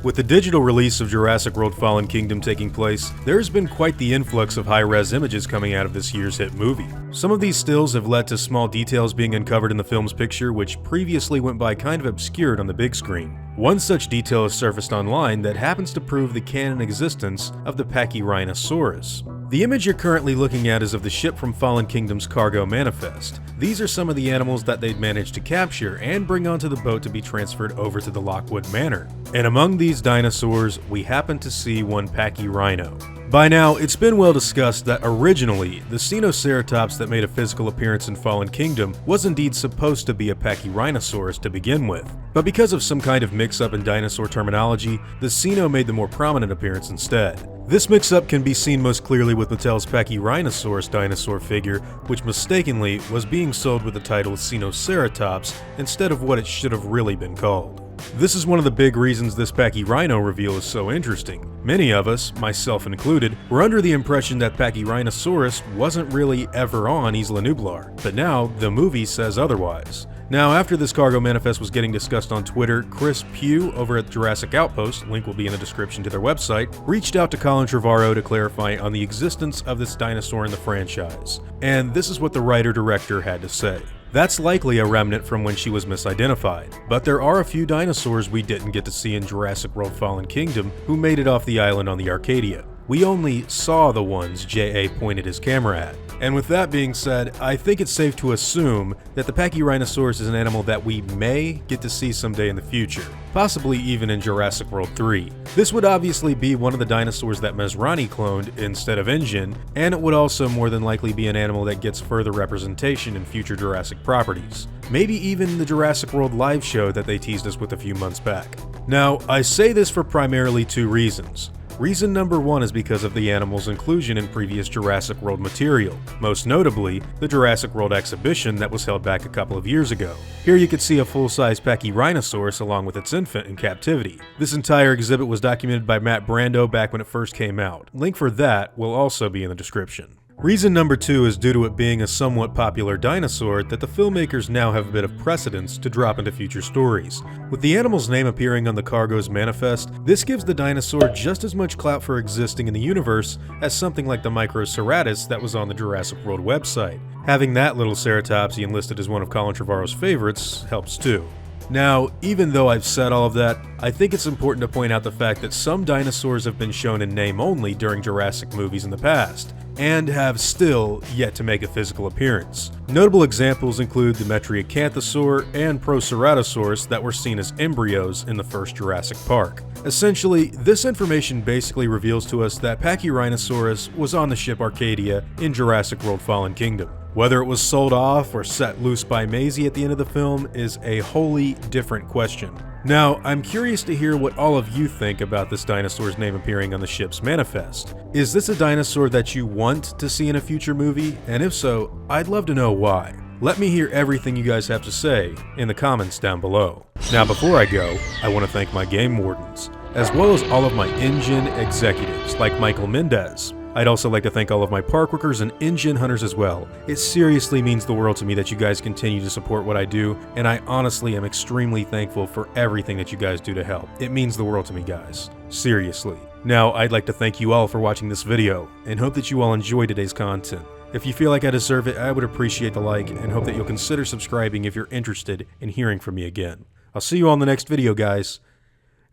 With the digital release of Jurassic World Fallen Kingdom taking place, there's been quite the influx of high-res images coming out of this year's hit movie. Some of these stills have led to small details being uncovered in the film's picture which previously went by kind of obscured on the big screen. One such detail has surfaced online that happens to prove the canon existence of the Pachyrhinosaurus. The image you're currently looking at is of the ship from Fallen Kingdom's cargo manifest. These are some of the animals that they'd managed to capture and bring onto the boat to be transferred over to the Lockwood Manor. And among these dinosaurs, we happen to see one Pachyrhino. By now, it's been well discussed that originally, the Sinoceratops that made a physical appearance in Fallen Kingdom was indeed supposed to be a Pachyrhinosaurus to begin with. But because of some kind of mix-up in dinosaur terminology, the Sino made the more prominent appearance instead. This mix-up can be seen most clearly with Mattel's Pachyrhinosaurus dinosaur figure, which mistakenly was being sold with the title Sinoceratops instead of what it should have really been called. This is one of the big reasons this Pachyrhino reveal is so interesting. Many of us, myself included, were under the impression that Pachyrhinosaurus wasn't really ever on Isla Nublar, but now the movie says otherwise. Now, after this cargo manifest was getting discussed on Twitter, Chris Pugh over at Jurassic Outpost, link will be in the description to their website, reached out to Colin to clarify on the existence of this dinosaur in the franchise. And this is what the writer-director had to say. That's likely a remnant from when she was misidentified, but there are a few dinosaurs we didn't get to see in Jurassic World Fallen Kingdom who made it off the island on the Arcadia. We only saw the ones J.A. pointed his camera at. And with that being said, I think it's safe to assume that the Pachyrhinosaurus is an animal that we may get to see someday in the future, possibly even in Jurassic World 3. This would obviously be one of the dinosaurs that Masrani cloned instead of InGen, and it would also more than likely be an animal that gets further representation in future Jurassic properties. Maybe even the Jurassic World live show that they teased us with a few months back. Now, I say this for primarily two reasons. Reason number one is because of the animal's inclusion in previous Jurassic World material, most notably the Jurassic World exhibition that was held back a couple of years ago. Here you could see a full-size Pachyrhinosaurus along with its infant in captivity. This entire exhibit was documented by Matt Brando back when it first came out. Link for that will also be in the description. Reason number two is due to it being a somewhat popular dinosaur that the filmmakers now have a bit of precedence to drop into future stories. With the animal's name appearing on the cargo's manifest, this gives the dinosaur just as much clout for existing in the universe as something like the Microceratus that was on the Jurassic World website. Having that little ceratopsian listed as one of Colin Trevorrow's favorites helps too. Now, even though I've said all of that, I think it's important to point out the fact that some dinosaurs have been shown in name only during Jurassic movies in the past, and have still yet to make a physical appearance. Notable examples include the Metriacanthosaur and Proceratosaurus that were seen as embryos in the first Jurassic Park. Essentially, this information basically reveals to us that Pachyrhinosaurus was on the ship Arcadia in Jurassic World Fallen Kingdom. Whether it was sold off or set loose by Maisie at the end of the film is a wholly different question. Now, I'm curious to hear what all of you think about this dinosaur's name appearing on the ship's manifest. Is this a dinosaur that you want to see in a future movie? And if so, I'd love to know why. Let me hear everything you guys have to say in the comments down below. Now, before I go, I want to thank my game wardens, as well as all of my InGen executives like Michael Mendez. I'd also like to thank all of my park workers and InGen hunters as well. It seriously means the world to me that you guys continue to support what I do, and I honestly am extremely thankful for everything that you guys do to help. It means the world to me, guys. Seriously. Now, I'd like to thank you all for watching this video, and hope that you all enjoy today's content. If you feel like I deserve it, I would appreciate the like, and hope that you'll consider subscribing if you're interested in hearing from me again. I'll see you all in the next video, guys.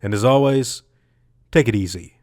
And as always, take it easy.